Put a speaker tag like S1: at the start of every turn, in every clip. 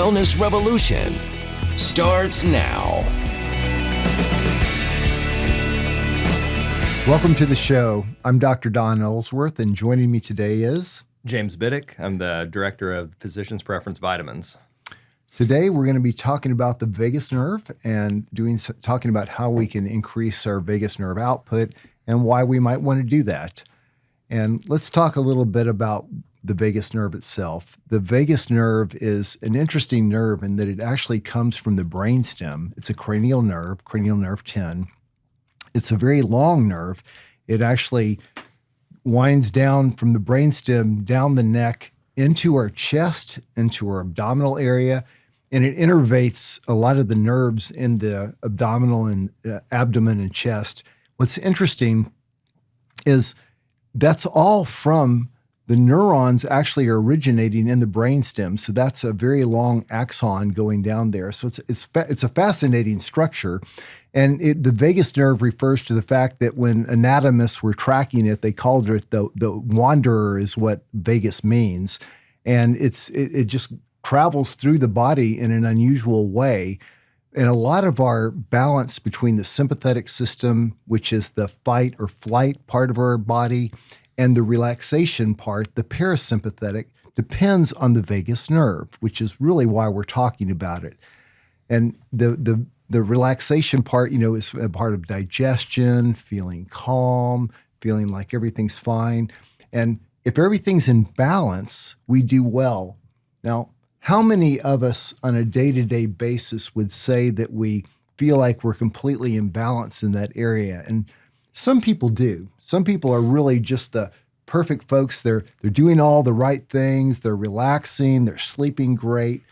S1: wellness revolution starts now.
S2: Welcome to the show. I'm Dr. Don Ellsworth, and joining me today is
S3: James Bittick. I'm the director of Physician's Preference Vitamins.
S2: Today we're going to be talking about the vagus nerve and talking about how we can increase our vagus nerve output and why we might want to do that. And let's talk a little bit about the vagus nerve itself. The vagus nerve is an interesting nerve in that it actually comes from the brainstem. It's a cranial nerve 10. It's a very long nerve. It actually winds down from the brainstem, down the neck, into our chest, into our abdominal area, and it innervates a lot of the nerves in the abdominal and abdomen and chest. What's interesting is that's all from the neurons actually originating in the brainstem. So that's a very long axon going down there. So it's a fascinating structure. And the vagus nerve refers to the fact that when anatomists were tracking it, they called it the wanderer is what vagus means. And it just travels through the body in an unusual way. And a lot of our balance between the sympathetic system, which is the fight or flight part of our body, and the relaxation part, the parasympathetic, depends on the vagus nerve, which is really why we're talking about it. And the relaxation part, is a part of digestion, feeling calm, feeling like everything's fine. And if everything's in balance, we do well. Now, how many of us on a day-to-day basis would say that we feel like we're completely in balance in that area? And some people do. Some people are really just the perfect folks. They're doing all the right things. They're relaxing. They're sleeping great.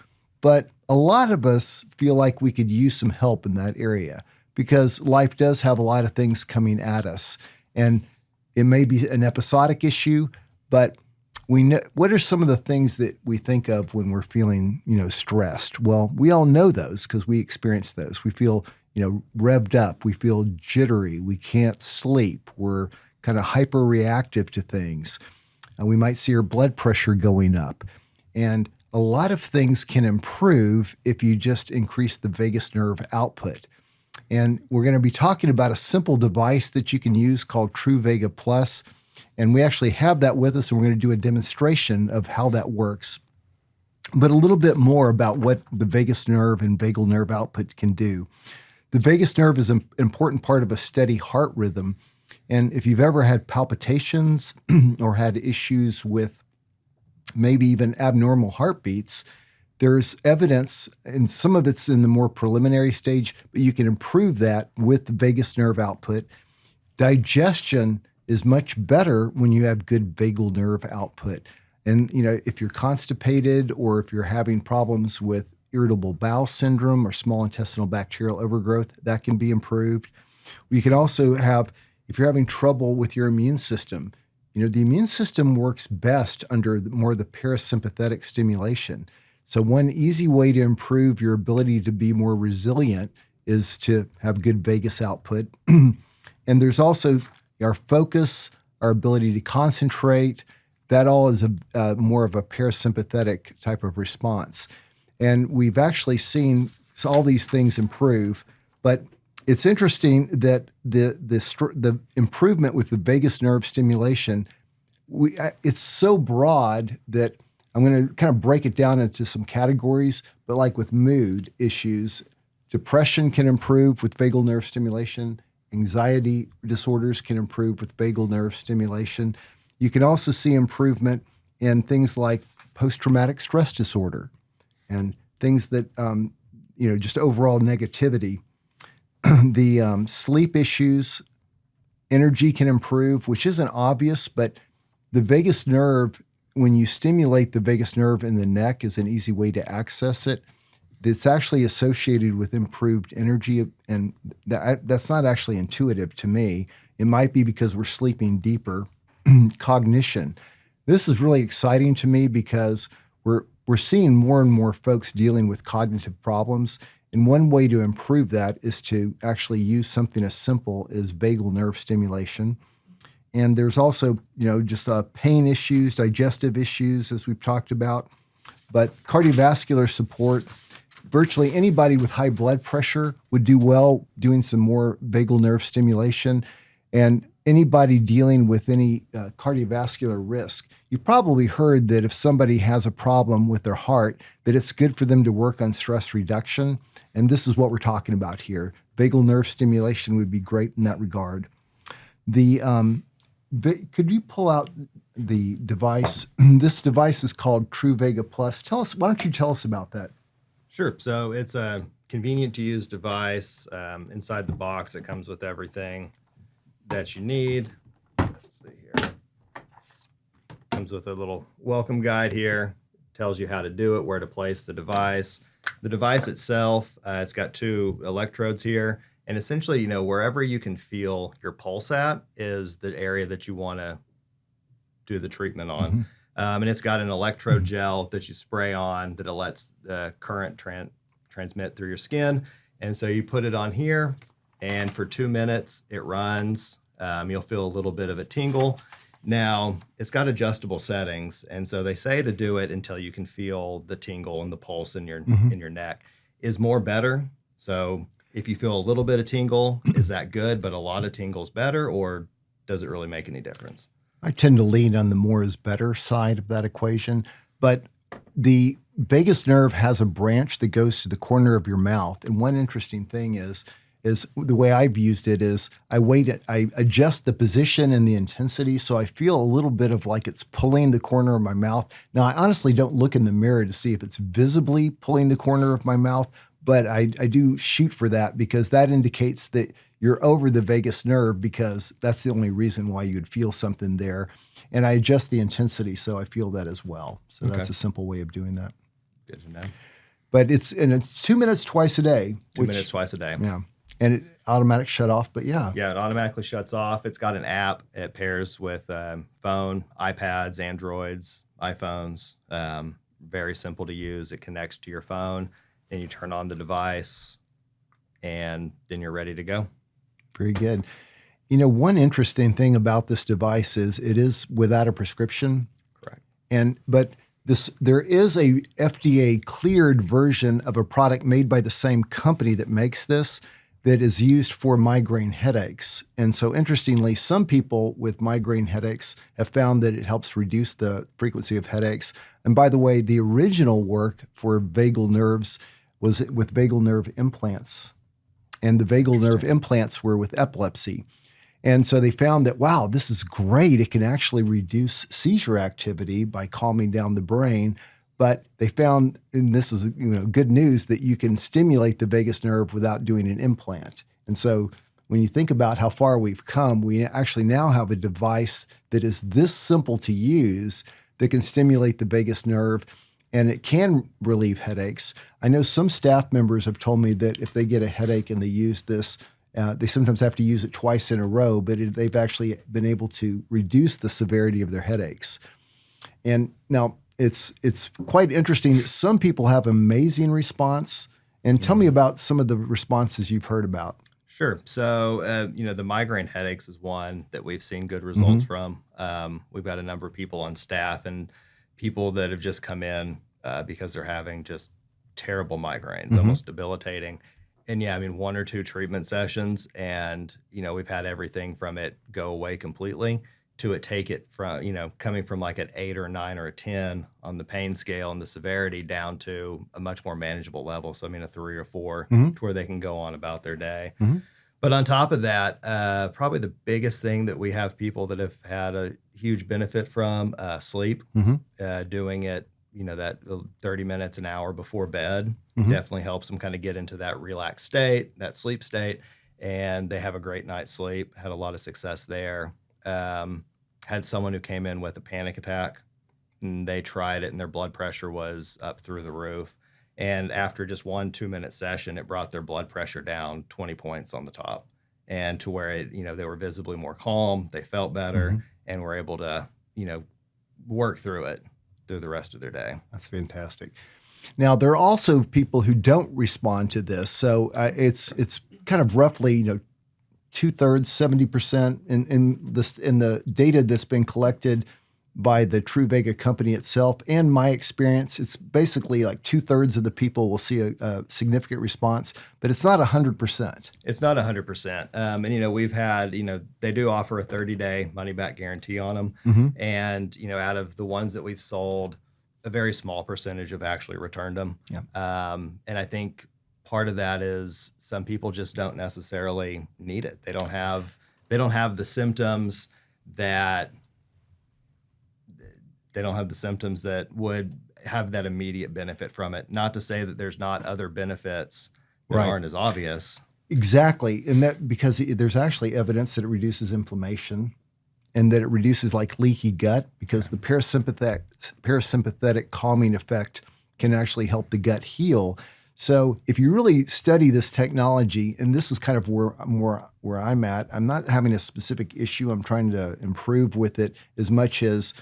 S2: But a lot of us feel like we could use some help in that area because life does have a lot of things coming at us. And it may be an episodic issue, but we know what are some of the things that we think of when we're feeling, stressed? Well, we all know those because we experience those. We feel revved up. We feel jittery. We can't sleep. We're kind of hyper reactive to things. We might see our blood pressure going up. And a lot of things can improve if you just increase the vagus nerve output. And we're going to be talking about a simple device that you can use called TruVega Plus. And we actually have that with us, and we're going to do a demonstration of how that works. But a little bit more about what the vagus nerve and vagal nerve output can do. The vagus nerve is an important part of a steady heart rhythm. And if you've ever had palpitations or had issues with maybe even abnormal heartbeats, there's evidence, and some of it's in the more preliminary stage, but you can improve that with the vagus nerve output. Digestion is much better when you have good vagal nerve output. And, if you're constipated or if you're having problems with irritable bowel syndrome or small intestinal bacterial overgrowth, that can be improved. You can also have, if you're having trouble with your immune system, the immune system works best under more of the parasympathetic stimulation. So one easy way to improve your ability to be more resilient is to have good vagus output. And there's also our focus, our ability to concentrate. That all is more of a parasympathetic type of response. And we've actually seen all these things improve, but it's interesting that the improvement with the vagus nerve stimulation, it's so broad that I'm going to kind of break it down into some categories. But like with mood issues, depression can improve with vagal nerve stimulation. Anxiety disorders can improve with vagal nerve stimulation. You can also see improvement in things like post-traumatic stress disorder and things that, just overall negativity. The sleep issues, energy can improve, which isn't obvious, but the vagus nerve, when you stimulate the vagus nerve in the neck, is an easy way to access it. It's actually associated with improved energy, and that's not actually intuitive to me. It might be because we're sleeping deeper. Cognition. This is really exciting to me because we're seeing more and more folks dealing with cognitive problems. And one way to improve that is to actually use something as simple as vagal nerve stimulation. And there's also, just pain issues, digestive issues, as we've talked about. but cardiovascular support, virtually anybody with high blood pressure would do well doing some more vagal nerve stimulation. And anybody dealing with any cardiovascular risk, you probably heard that if somebody has a problem with their heart, that it's good for them to work on stress reduction. And this is what we're talking about here. Vagal nerve stimulation would be great in that regard. Could you pull out the device? This device is called True Vega Plus. Why don't you tell us about that?
S3: Sure. So it's a convenient to use device. Inside the box, it comes with everything that you need. Let's see here. Comes with a little welcome guide here. Tells you how to do it, where to place the device. The device itself, it's got 2 electrodes here. And essentially, wherever you can feel your pulse at is the area that you want to do the treatment on. Mm-hmm. And it's got an electrode gel that you spray on that lets the current transmit through your skin. And so you put it on here, and for 2 minutes, it runs. You'll feel a little bit of a tingle. Now, it's got adjustable settings, and so they say to do it until you can feel the tingle and the pulse in your neck. Is more better? So if you feel a little bit of tingle, is that good, but a lot of tingle's better, or does it really make any difference?
S2: I tend to lean on the more is better side of that equation, but the vagus nerve has a branch that goes to the corner of your mouth. And one interesting thing is the way I've used it is I adjust the position and the intensity, so I feel a little bit of like it's pulling the corner of my mouth. Now, I honestly don't look in the mirror to see if it's visibly pulling the corner of my mouth, but I do shoot for that because that indicates that you're over the vagus nerve, because that's the only reason why you would feel something there. And I adjust the intensity so I feel that as well. So That's a simple way of doing that.
S3: Good to know.
S2: But it's 2 minutes twice a day.
S3: 2 minutes twice a day.
S2: Yeah. And it automatic shut off, but yeah.
S3: Yeah, it automatically shuts off. It's got an app. It pairs with phone, iPads, Androids, iPhones. Very simple to use. It connects to your phone, and you turn on the device, and then you're ready to go.
S2: Very good. One interesting thing about this device is it is without a prescription.
S3: Correct.
S2: But there is a FDA cleared version of a product made by the same company that makes this that is used for migraine headaches. And so interestingly, some people with migraine headaches have found that it helps reduce the frequency of headaches. And by the way, the original work for vagal nerves was with vagal nerve implants. And the vagal nerve implants were with epilepsy. And so they found that, wow, this is great. It can actually reduce seizure activity by calming down the brain. But they found, and this is good news, that you can stimulate the vagus nerve without doing an implant. And so when you think about how far we've come, we actually now have a device that is this simple to use that can stimulate the vagus nerve, and it can relieve headaches. I know some staff members have told me that if they get a headache and they use this, they sometimes have to use it twice in a row, but they've actually been able to reduce the severity of their headaches. And now it's quite interesting that some people have amazing response. And tell me about some of the responses you've heard about.
S3: Sure. So, the migraine headaches is one that we've seen good results from. We've got a number of people on staff and people that have just come in because they're having just terrible migraines, almost debilitating. And 1 or 2 treatment sessions, and we've had everything from it go away completely to it take it from coming from like an 8 or 9 or a 10 on the pain scale and the severity down to a much more manageable level. So a 3 or 4 to where they can go on about their day. But on top of that, probably the biggest thing that we have people that have had a huge benefit from sleep, doing it, that 30 minutes, an hour before bed definitely helps them kind of get into that relaxed state, that sleep state, and they have a great night's sleep. Had a lot of success there. Had someone who came in with a panic attack, and they tried it, and their blood pressure was up through the roof. And after just 1-2 minute session, it brought their blood pressure down 20 points on the top, and to where they were visibly more calm, they felt better, and were able to, work through it through the rest of their day.
S2: That's fantastic. Now, there are also people who don't respond to this. So it's kind of roughly, 2/3, 70% in the data that's been collected. by the Truvaga company itself. And my experience, it's basically like 2/3 of the people will see a significant response, but it's not 100%.
S3: It's not 100%. And, we've had, they do offer a 30-day money-back guarantee on them. And, out of the ones that we've sold, a very small percentage have actually returned them.
S2: Yeah.
S3: And I think part of that is some people just don't necessarily need it. They don't have the symptoms that would have that immediate benefit from it. Not to say that there's not other benefits that
S2: Right.
S3: aren't as obvious.
S2: Exactly. And that because there's actually evidence that it reduces inflammation and that it reduces like leaky gut, because the parasympathetic calming effect can actually help the gut heal. So if you really study this technology, and this is kind of where I'm at, I'm not having a specific issue. I'm trying to improve with it as much as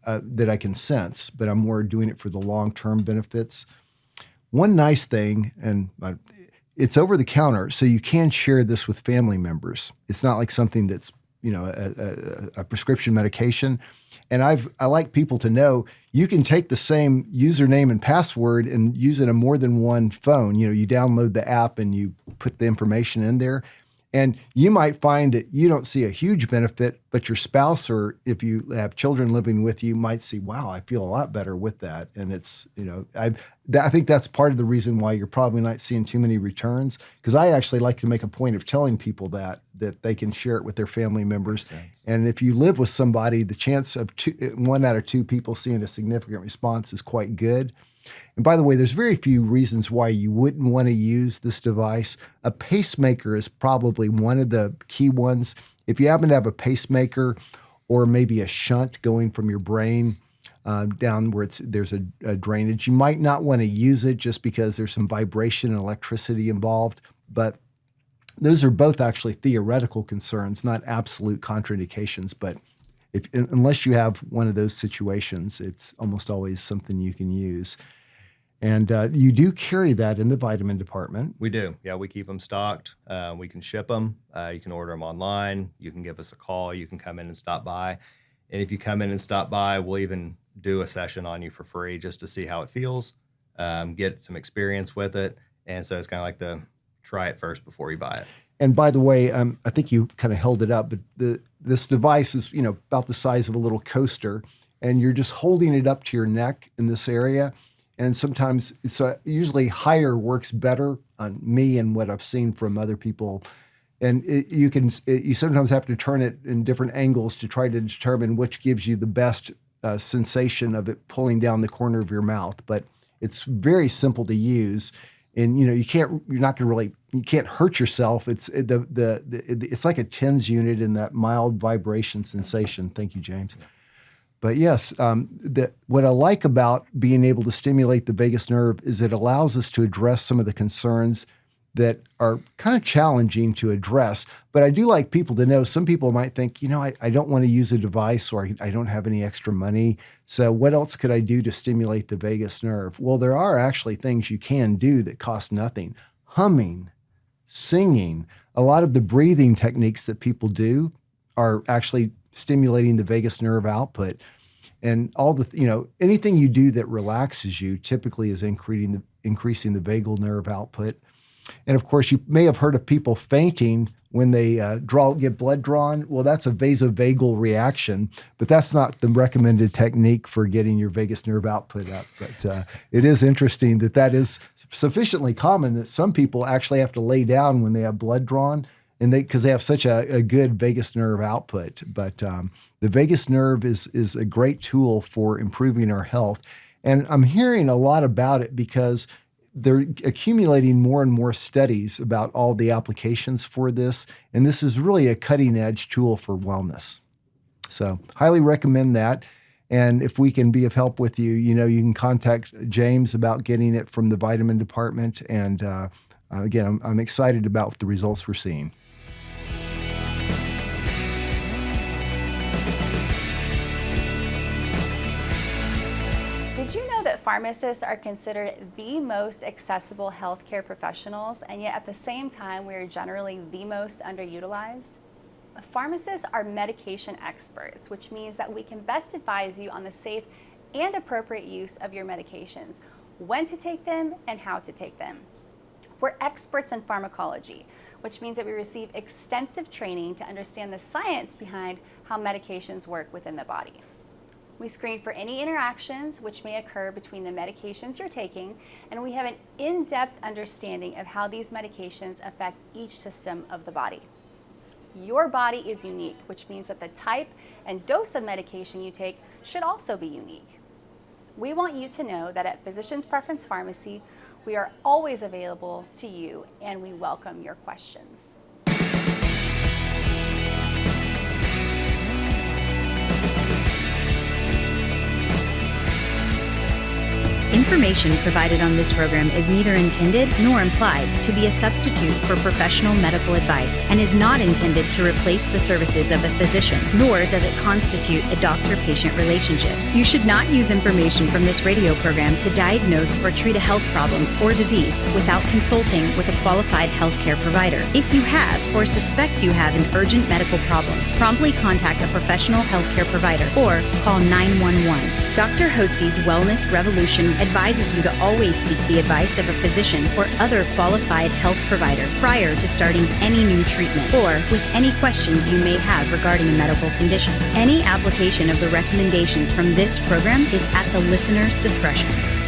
S2: that I can sense, but I'm more doing it for the long-term benefits. One nice thing, and it's over the counter, so you can share this with family members. It's not like something that's a prescription medication. And I like people to know you can take the same username and password and use it on more than one phone. You download the app and you put the information in there. And you might find that you don't see a huge benefit, but your spouse, or if you have children living with you, might see, wow, I feel a lot better with that. And it's, I think that's part of the reason why you're probably not seeing too many returns, because I actually like to make a point of telling people that they can share it with their family members. And if you live with somebody, the chance of 1 out of 2 people seeing a significant response is quite good. And by the way, there's very few reasons why you wouldn't want to use this device. A pacemaker is probably one of the key ones. If you happen to have a pacemaker or maybe a shunt going from your brain down where there's a drainage, you might not want to use it just because there's some vibration and electricity involved. But those are both actually theoretical concerns, not absolute contraindications. But unless you have one of those situations, it's almost always something you can use. And you do carry that in the vitamin department.
S3: We do. Yeah, we keep them stocked. We can ship them. You can order them online. You can give us a call. You can come in and stop by. And if you come in and stop by, we'll even do a session on you for free just to see how it feels, get some experience with it. And so it's kind of like the try it first before you buy it.
S2: And by the way, I think you kind of held it up, but this device is, about the size of a little coaster, and you're just holding it up to your neck in this area. And sometimes usually higher works better on me and what I've seen from other people. And you sometimes have to turn it in different angles to try to determine which gives you the best sensation of it pulling down the corner of your mouth. But it's very simple to use. And you can't hurt yourself. It's it's like a TENS unit in that mild vibration sensation. Thank you, James. But yes, what I like about being able to stimulate the vagus nerve is it allows us to address some of the concerns that are kind of challenging to address. But I do like people to know, some people might think, I don't want to use a device, or I don't have any extra money. So what else could I do to stimulate the vagus nerve? Well, there are actually things you can do that cost nothing. Humming, singing, a lot of the breathing techniques that people do are actually stimulating the vagus nerve output. And all anything you do that relaxes you typically is increasing the vagal nerve output. And of course, you may have heard of people fainting when they get blood drawn. Well, that's a vasovagal reaction, but that's not the recommended technique for getting your vagus nerve output up. But it is interesting that is sufficiently common that some people actually have to lay down when they have blood drawn, and because they have such a good vagus nerve output. But the vagus nerve is a great tool for improving our health. And I'm hearing a lot about it because they're accumulating more and more studies about all the applications for this. And this is really a cutting edge tool for wellness. So highly recommend that. And if we can be of help with you, you can contact James about getting it from the vitamin department. And again, I'm excited about the results we're seeing.
S4: Did you know that pharmacists are considered the most accessible healthcare professionals, and yet at the same time we are generally the most underutilized? Pharmacists are medication experts, which means that we can best advise you on the safe and appropriate use of your medications, when to take them and how to take them. We're experts in pharmacology, which means that we receive extensive training to understand the science behind how medications work within the body. We screen for any interactions which may occur between the medications you're taking, and we have an in-depth understanding of how these medications affect each system of the body. Your body is unique, which means that the type and dose of medication you take should also be unique. We want you to know that at Physician's Preference Pharmacy, we are always available to you, and we welcome your questions.
S5: Information provided on this program is neither intended nor implied to be a substitute for professional medical advice and is not intended to replace the services of a physician, nor does it constitute a doctor-patient relationship. You should not use information from this radio program to diagnose or treat a health problem or disease without consulting with a qualified healthcare provider. If you have or suspect you have an urgent medical problem, promptly contact a professional healthcare provider or call 911. Dr. Hotze's Wellness Revolution advises you to always seek the advice of a physician or other qualified health provider prior to starting any new treatment or with any questions you may have regarding a medical condition. Any application of the recommendations from this program is at the listener's discretion.